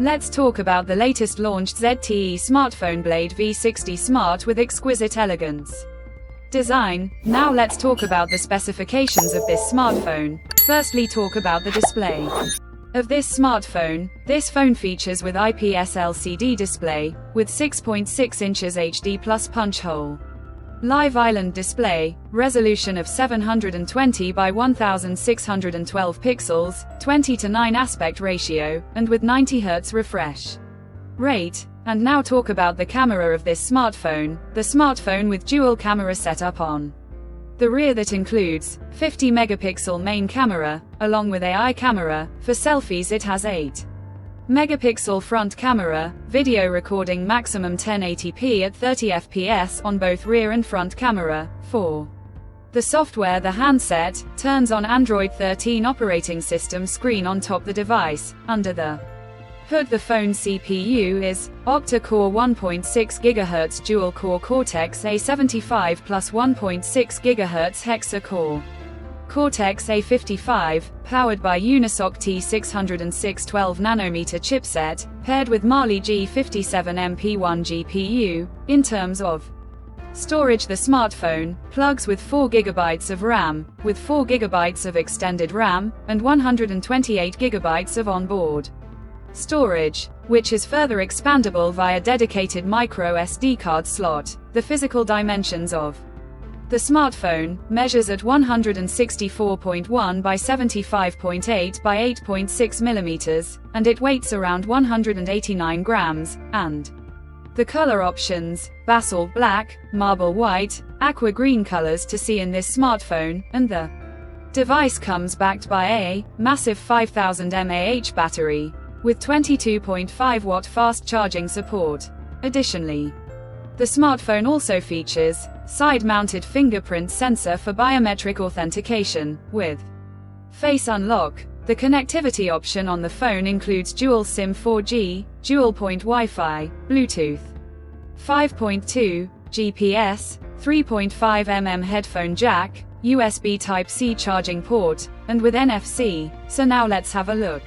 Let's talk about the latest launched ZTE smartphone Blade V60 Smart with exquisite elegance. Design. Now let's talk about the specifications of this smartphone. Firstly, talk about the display of this smartphone. This phone features with IPS LCD display, with 6.6 inches HD plus punch hole. Live island display, resolution of 720 by 1612 pixels, 20:9 aspect ratio, and with 90 Hz refresh rate. And now talk about the camera of this smartphone. The smartphone with dual camera setup on the rear that includes 50 megapixel main camera, along with AI camera. For selfies it has 8 megapixel front camera, video recording maximum 1080p at 30 fps on both rear and front camera. 4. The software. The handset turns on Android 13 operating system screen on top the device. Under the hood, the phone CPU is octa-core 1.6 GHz dual-core Cortex-A75 plus 1.6 GHz hexa-core Cortex-A55, powered by Unisoc T606 12nm chipset, paired with Mali G57MP1 GPU. In terms of storage, the smartphone plugs with 4 GB of RAM, with 4 GB of extended RAM, and 128 GB of onboard storage, which is further expandable via dedicated micro SD card slot. The physical dimensions of the smartphone measures at 164.1 by 75.8 by 8.6 mm, and it weighs around 189 grams, and the color options: basalt black, marble white, aqua green colors to see in this smartphone, and the device comes backed by a massive 5000 mAh battery, with 22.5 watt fast charging support. Additionally, the smartphone also features side-mounted fingerprint sensor for biometric authentication, with face unlock. The connectivity option on the phone includes dual SIM 4G, dual-point Wi-Fi, Bluetooth 5.2, GPS, 3.5 mm headphone jack, USB Type-C charging port, and with NFC. So now let's have a look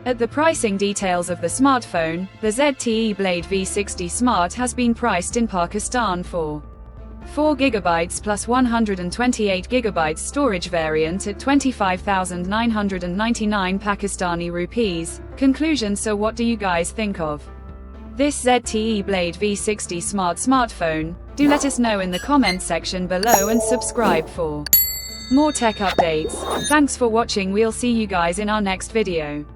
at the pricing details of the smartphone. The ZTE Blade V60 Smart has been priced in Pakistan for 4 GB plus 128 GB storage variant at 25,999 Pakistani rupees. Conclusion. So what do you guys think of this ZTE Blade V60 Smart smartphone? Do let us know in the comment section below and subscribe for more tech updates. Thanks for watching. We'll see you guys in our next video.